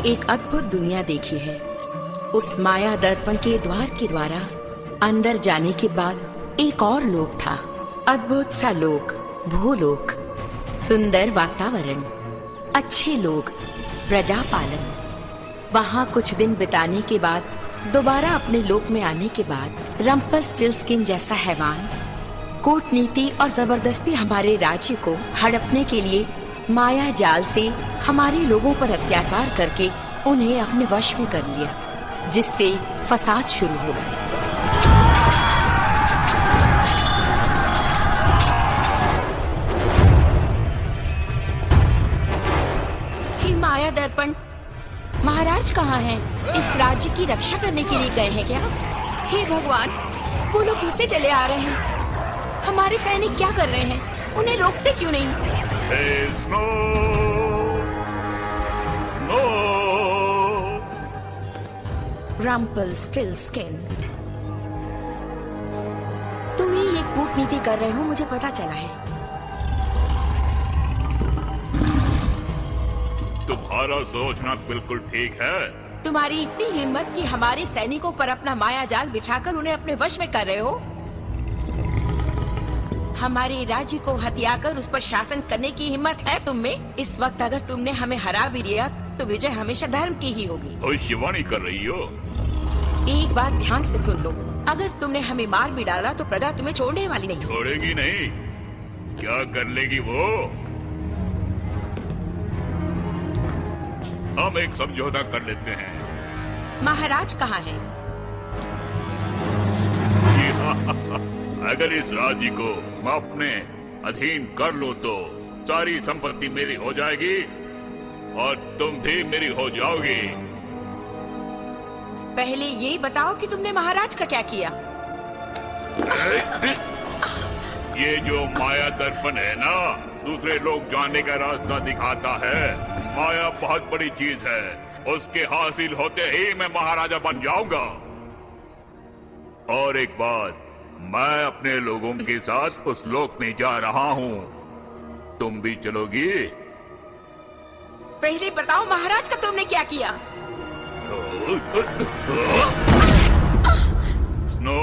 एक अद्भुत दुनिया देखी है। उस माया दर्पण के द्वार के द्वारा अंदर जाने के बाद एक और लोक था। अद्भुत सा लोक, भूलोक। सुंदर वातावरण, अच्छे लोग, प्रजा पालन। वहाँ कुछ दिन बिताने के बाद दोबारा अपने लोक में आने के बाद रम्पलस्टिल्टस्किन जैसा हैवान कूटनीति और जबरदस्ती हमारे राज्य को हड़पने के लिए माया जाल से हमारे लोगों पर अत्याचार करके उन्हें अपने वश में कर लिया, जिससे फसाद शुरू हो गया। हे माया दर्पण, महाराज कहाँ हैं? इस राज्य की रक्षा करने के लिए गए हैं क्या? हे भगवान, वो लोग कैसे चले आ रहे हैं? हमारे सैनिक क्या कर रहे हैं? उन्हें रोकते क्यों नहीं? No! No! रम्पलस्टिल्टस्किन, तुम ही ये कूटनीति कर रहे हो, मुझे पता चला है। तुम्हारा सोचना बिल्कुल ठीक है। तुम्हारी इतनी हिम्मत कि हमारे सैनिकों पर अपना माया जाल बिछाकर उन्हें अपने वश में कर रहे हो। हमारे राज्य को हथियाकर उस पर शासन करने की हिम्मत है तुम में? इस वक्त अगर तुमने हमें हरा भी दिया तो विजय हमेशा धर्म की ही होगी। भविष्यवाणी कर रही हो? एक बात ध्यान से सुन लो, अगर तुमने हमें मार भी डाला तो प्रजा तुम्हें छोड़ने वाली नहीं। छोड़ेगी नहीं? क्या कर लेगी वो? हम एक समझौता कर लेते हैं। महाराज कहाँ हैं? अगर इस राज्य को मैं अपने अधीन कर लूं तो सारी संपत्ति मेरी हो जाएगी और तुम भी मेरी हो जाओगी। पहले ये बताओ कि तुमने महाराज का क्या किया? ये जो माया दर्पण है ना, दूसरे लोग जाने का रास्ता दिखाता है। माया बहुत बड़ी चीज है, उसके हासिल होते ही मैं महाराजा बन जाऊंगा। और एक बात, मैं अपने लोगों के साथ उस लोक में जा रहा हूँ। तुम भी चलोगी? पहले बताओ महाराज का तुमने क्या किया? स्नो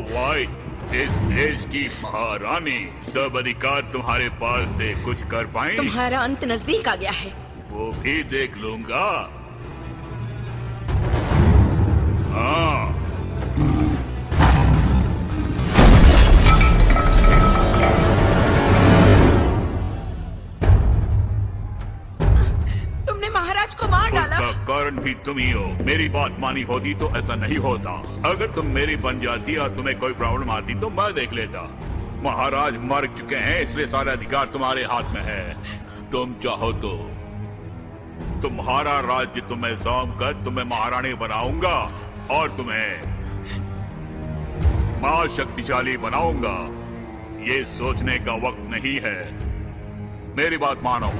वाइट, इस देश की महारानी, सब अधिकार तुम्हारे पास थे, कुछ कर पाई? तुम्हारा अंत नजदीक आ गया है। वो भी देख लूंगा। हाँ, तुमने महाराज को मार डाला। उसका कारण भी तुम ही हो। मेरी बात मानी होती तो ऐसा नहीं होता। अगर तुम मेरी बन जाती और तुम्हें कोई प्रॉब्लम आती तो मैं देख लेता। महाराज मर चुके हैं, इसलिए सारे अधिकार तुम्हारे हाथ में है। तुम चाहो तो तुम्हारा राज्य तुम्हें सौंप कर तुम्हें महारानी बनाऊंगा और तुम्हें महाशक्तिशाली बनाऊंगा। ये सोचने का वक्त नहीं है। मेरी बात मानो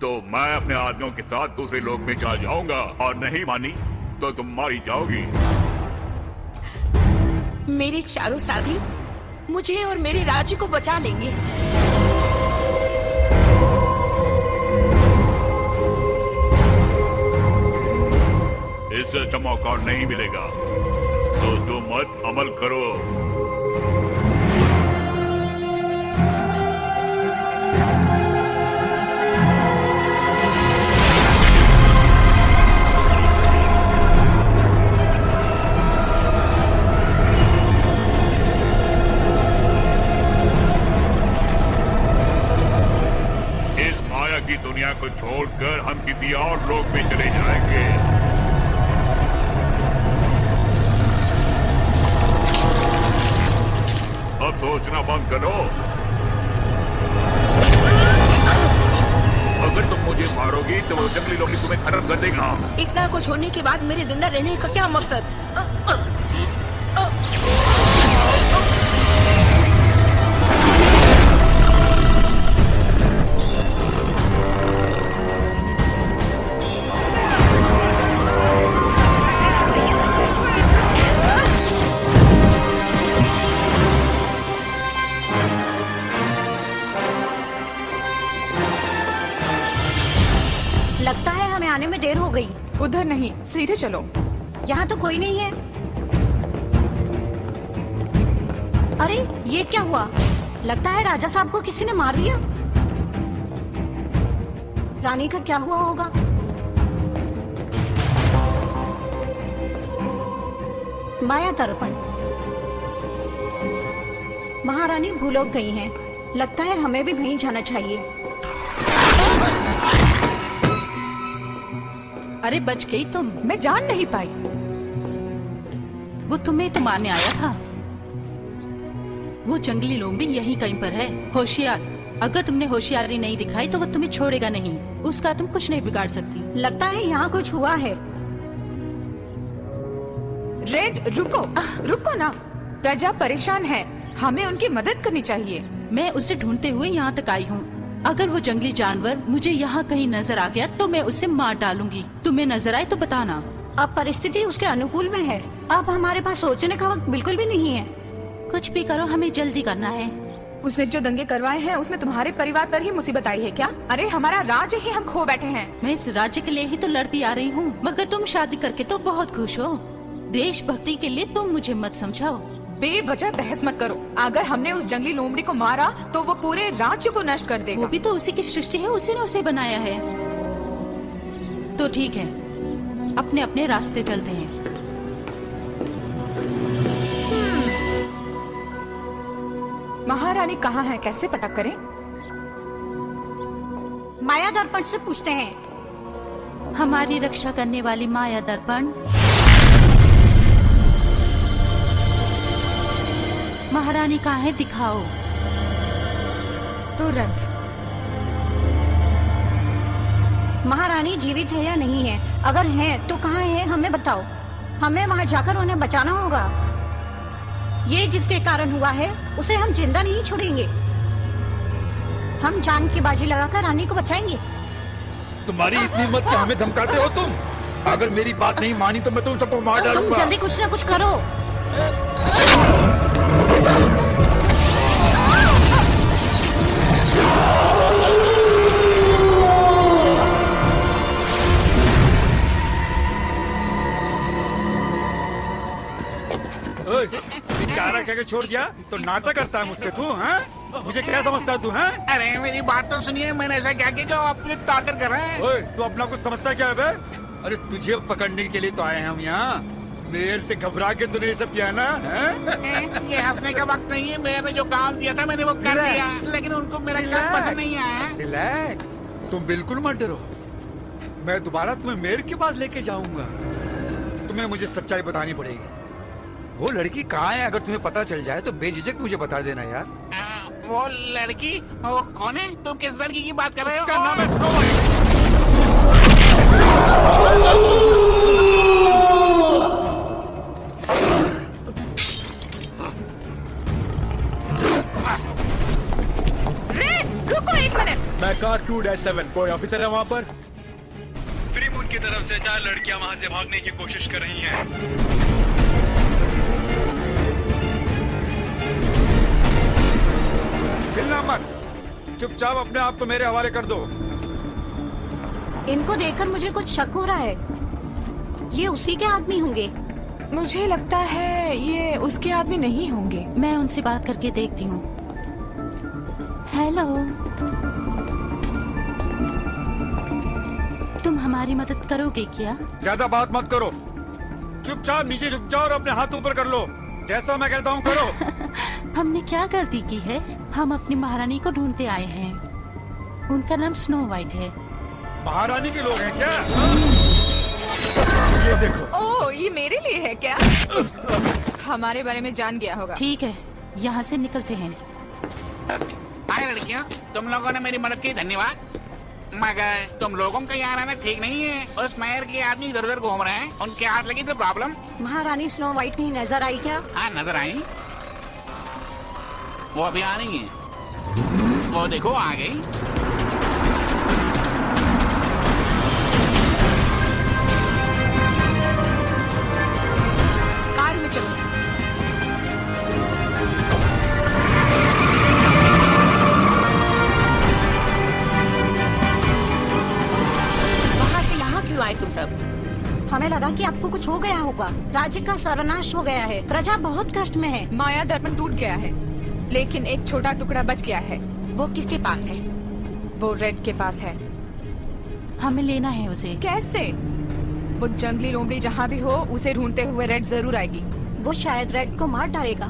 तो मैं अपने आदमियों के साथ दूसरे लोक में चला जाऊंगा, और नहीं मानी तो तुम मारी जाओगी। मेरे चारों साथी मुझे और मेरे राज्य को बचा लेंगे। इससे अच्छा मौका नहीं मिलेगा, तो तुम मत अमल करो। इस माया की दुनिया को छोड़कर हम किसी और लोक में चले जाएंगे। अब सोचना बंद करो। अगर तुम मुझे मारोगी तो वो जंगली लोग तुम्हें खत्म कर देगा। इतना कुछ होने के बाद मेरे जिंदा रहने का क्या मकसद? देर हो गई। उधर नहीं, सीधे चलो। यहाँ तो कोई नहीं है। अरे ये क्या हुआ? लगता है राजा साहब को किसी ने मार दिया। रानी का क्या हुआ होगा? माया दर्पण। महारानी भूलोक गई हैं। लगता है हमें भी वहीं जाना चाहिए। अरे बच गई तुम। मैं जान नहीं पाई। वो तुम्हें तो मारने आया था। वो जंगली लोमड़ी यहीं कहीं पर है। होशियार, अगर तुमने होशियारी नहीं दिखाई तो वो तुम्हें छोड़ेगा नहीं। उसका तुम कुछ नहीं बिगाड़ सकती। लगता है यहाँ कुछ हुआ है। रेड, रुको, रुको ना। प्रजा परेशान है, हमें उनकी मदद करनी चाहिए। मैं उसे ढूंढते हुए यहाँ तक आई हूँ। अगर वो जंगली जानवर मुझे यहाँ कहीं नजर आ गया तो मैं उसे मार डालूंगी। तुम्हें नजर आए तो बताना। अब परिस्थिति उसके अनुकूल में है। अब हमारे पास सोचने का वक्त बिल्कुल भी नहीं है। कुछ भी करो, हमें जल्दी करना है। उसने जो दंगे करवाए हैं उसमें तुम्हारे परिवार पर ही मुसीबत आई है क्या? अरे हमारा राज्य ही हम खो बैठे हैं। मैं इस राज्य के लिए ही तो लड़ती आ रही हूँ, मगर तुम शादी करके तो बहुत खुश हो। देशभक्ति के लिए तुम मुझे मत समझाओ। बेवजह बहस मत करो। अगर हमने उस जंगली लोमड़ी को मारा तो वो पूरे राज्य को नष्ट कर देगा। वो भी तो उसी की सृष्टि है, उसी ने उसे बनाया है। तो ठीक है, अपने अपने रास्ते चलते हैं। महारानी कहाँ है, कैसे पता करें? माया दर्पण से पूछते हैं। हमारी रक्षा करने वाली माया दर्पण। महारानी कहाँ है, दिखाओ तुरंत। महारानी जीवित है या नहीं है? अगर है तो कहाँ है, हमें बताओ। हमें वहाँ जाकर उन्हें बचाना होगा। ये जिसके कारण हुआ है उसे हम जिंदा नहीं छोड़ेंगे। हम जान की बाजी लगाकर रानी को बचाएंगे। तुम्हारी इतनी हिम्मत कि हमें धमकाते हो तुम? अगर मेरी बात नहीं मानी तो मैं तुम सबको मार तुम डालूंगा। जल्दी कुछ न कुछ करो। बेचारा कह के छोड़ दिया तो नाटक करता है मुझसे तू? हैं? मुझे क्या समझता है तू? हैं? अरे मेरी बात तो सुनिए, मैंने ऐसा क्या किया जो आप मुझे टॉर्चर कर रहे हैं? ओए, तू अपना कुछ समझता है क्या है बे? अरे तुझे पकड़ने के लिए तो आए हैं हम यहाँ। मेरे से घबरा के तूने ये सब किया ना? हैं? ये हंसने का वक्त नहीं है। मैंने जो काम दिया था मैंने वो कर दिया, लेकिन उनको मेरा काम पसंद नहीं आया। रिलैक्स, तुम बिल्कुल मत डरो। मैं दोबारा तुम्हें मेयर के पास लेके जाऊंगा। तुम्हें मुझे सच्चाई बतानी पड़ेगी। वो लड़की कहाँ है? अगर तुम्हें पता चल जाए तो बेझिझक मुझे बता देना यार। वो लड़की, वो कौन है? तुम किस लड़की की बात कर रहे हो? उसका नाम है स्नो वाइट। रुको एक मिनट। मैं कार 2-7, कोई ऑफिसर है वहाँ पर? फ्रीमून की तरफ से 4 लड़कियां वहां से भागने की कोशिश कर रही हैं। हिलना मत, चुपचाप अपने आप को मेरे हवाले कर दो। इनको देखकर मुझे कुछ शक हो रहा है। ये उसी के आदमी होंगे। मुझे लगता है ये उसके आदमी नहीं होंगे। मैं उनसे बात करके देखती हूँ। हेलो, तुम हमारी मदद करोगे क्या? ज्यादा बात मत करो, चुपचाप नीचे झुक जाओ और अपने हाथ ऊपर कर लो। जैसा मैं कहता हूँ करो। हमने क्या गलती की है? हम अपनी महारानी को ढूंढते आए हैं। उनका नाम स्नो वाइट है। महारानी के लोग हैं क्या? ये देखो। ओह, ये मेरे लिए है क्या? हमारे बारे में जान गया होगा। ठीक है, यहाँ से निकलते हैं। हाय लड़कियों, तुम लोगों ने मेरी मदद की, धन्यवाद। मगर तुम लोगों का यहाँ रहना ठीक नहीं है। उस मेयर के आदमी इधर उधर घूम रहे हैं, उनके हाथ लगी तो प्रॉब्लम। महारानी स्नो वाइट कहीं नजर आई क्या? हाँ नजर आई, वो अभी आ रही है। वो देखो आ गई। कार में चलो। वहाँ से यहाँ क्यों आए तुम तुम सब? हमें लगा कि आपको कुछ हो गया होगा। राज्य का सर्वनाश हो गया है, प्रजा बहुत कष्ट में है। माया दर्पण टूट गया है, लेकिन एक छोटा टुकड़ा बच गया है। वो किसके पास है? वो रेड के पास है। हमें लेना है उसे। कैसे? वो जंगली लोमड़ी जहाँ भी हो, उसे ढूंढते हुए रेड जरूर आएगी। वो शायद रेड को मार डालेगा।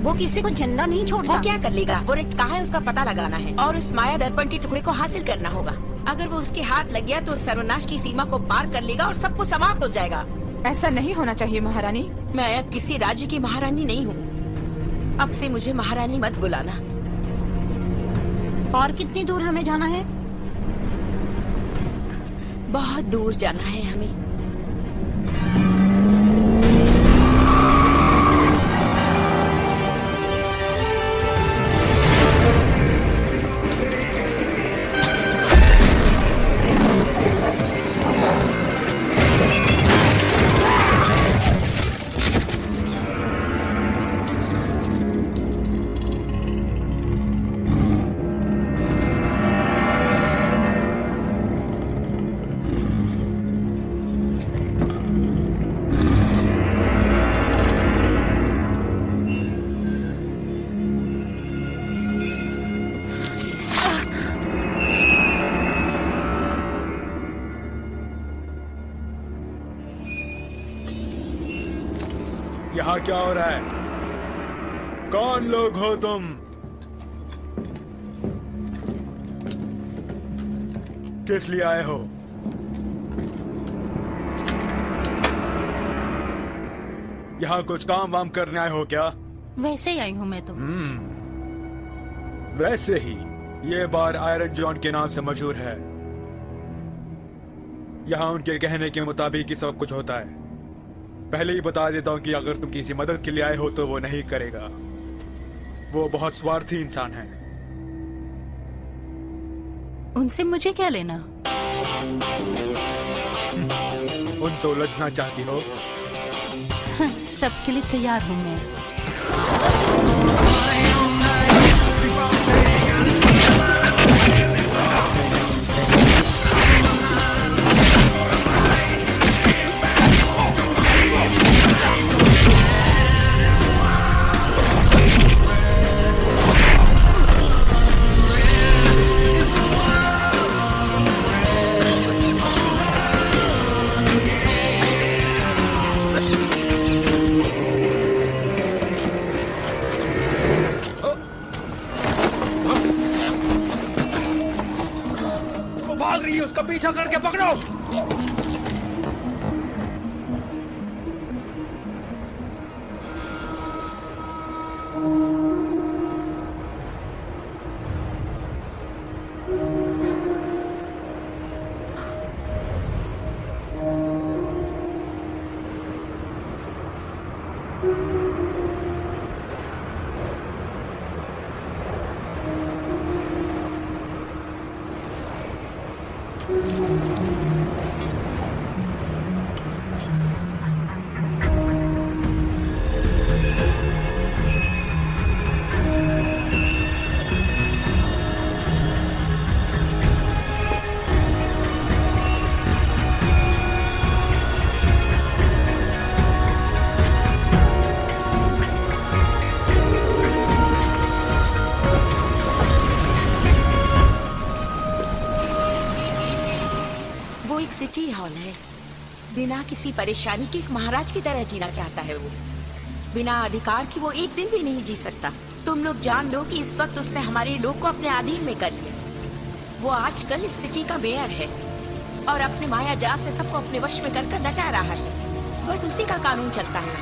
वो किसी को जिंदा नहीं छोड़ता। वो क्या कर लेगा? वो रेड कहाँ है उसका पता लगाना है और उस माया दर्पण के टुकड़े को हासिल करना होगा। अगर वो उसके हाथ लग गया तो सर्वनाश की सीमा को पार कर लेगा और सब कुछ समाप्त हो जाएगा। ऐसा नहीं होना चाहिए महारानी। मैं अब किसी राज्य की महारानी नहीं हूँ। अब से मुझे महारानी मत बुलाना। और कितनी दूर हमें जाना है? बहुत दूर जाना है हमें। यहाँ क्या हो रहा है? कौन लोग हो तुम? किस लिए आए हो? यहाँ कुछ काम वाम करने आए हो क्या? वैसे ही आई हूँ मैं तो। वैसे ही ये बार आयरन जॉन के नाम से मशहूर है। यहाँ उनके कहने के मुताबिक ही सब कुछ होता है। पहले ही बता देता हूँ कि अगर तुम किसी मदद के लिए आए हो तो वो नहीं करेगा। वो बहुत स्वार्थी इंसान है। उनसे मुझे क्या लेना? उनसे उलझना चाहती हो? सबके लिए तैयार हूँ मैं। उसका पीछा करके पकड़ो। सिटी हॉल है। बिना किसी परेशानी के एक महाराज की तरह जीना चाहता है वो। बिना अधिकार की वो एक दिन भी नहीं जी सकता। तुम लोग जान लो कि इस वक्त उसने हमारे लोग को अपने अधीन में कर लिया। वो आजकल इस सिटी का मेयर है और अपने माया जाल से सबको अपने वश में कर नचा रहा है। बस उसी का कानून चलता है।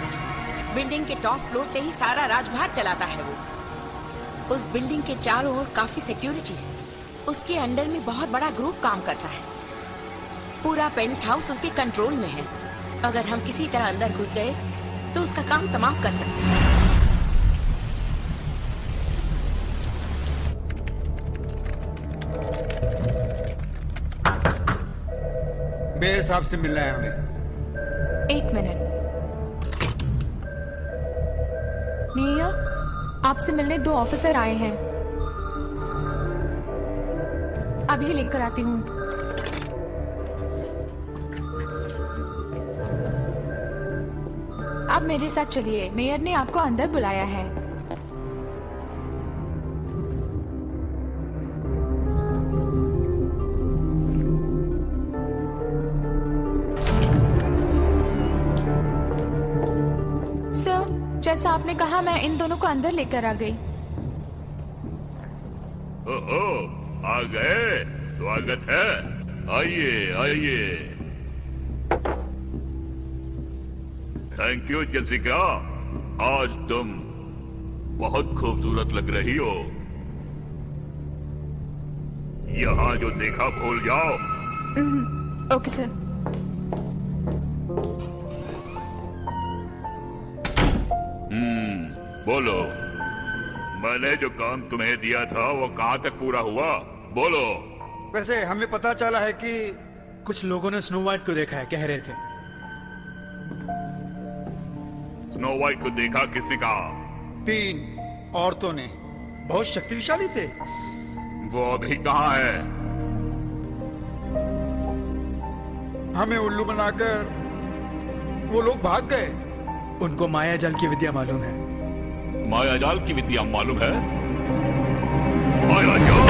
बिल्डिंग के टॉप फ्लोर से ही सारा राजभार चलाता है वो। उस बिल्डिंग के चारों ओर काफी सिक्योरिटी है। उसके अंडर में बहुत बड़ा ग्रुप काम करता है। पूरा पेंट हाउस उसके कंट्रोल में है। अगर हम किसी तरह अंदर घुस गए तो उसका काम तमाम कर सकते हैं। मेयर साहब से मिलना है हमें। एक मिनट। मिया, आपसे मिलने 2 ऑफिसर आए हैं। अभी लेकर आती हूँ। आप मेरे साथ चलिए, मेयर ने आपको अंदर बुलाया है। सर, जैसा आपने कहा मैं इन दोनों को अंदर लेकर आ गई। ओहो, आ गए। स्वागत है। आइए आइए। थैंक यू जेसिका, आज तुम बहुत खूबसूरत लग रही हो। यहाँ जो देखा भूल जाओ। Okay sir. बोलो, मैंने जो काम तुम्हें दिया था वो कहाँ तक पूरा हुआ? बोलो। वैसे हमें पता चला है कि कुछ लोगों ने स्नो वाइट को देखा है, कह रहे थे। स्नो वाइट को देखा? किसने कहा? 3 औरतों ने, बहुत शक्तिशाली थे। वो अभी कहाँ है? हमें उल्लू बनाकर वो लोग भाग गए। उनको माया जाल की विद्या मालूम है। मायाजाल की विद्या मालूम है? मायाजाल?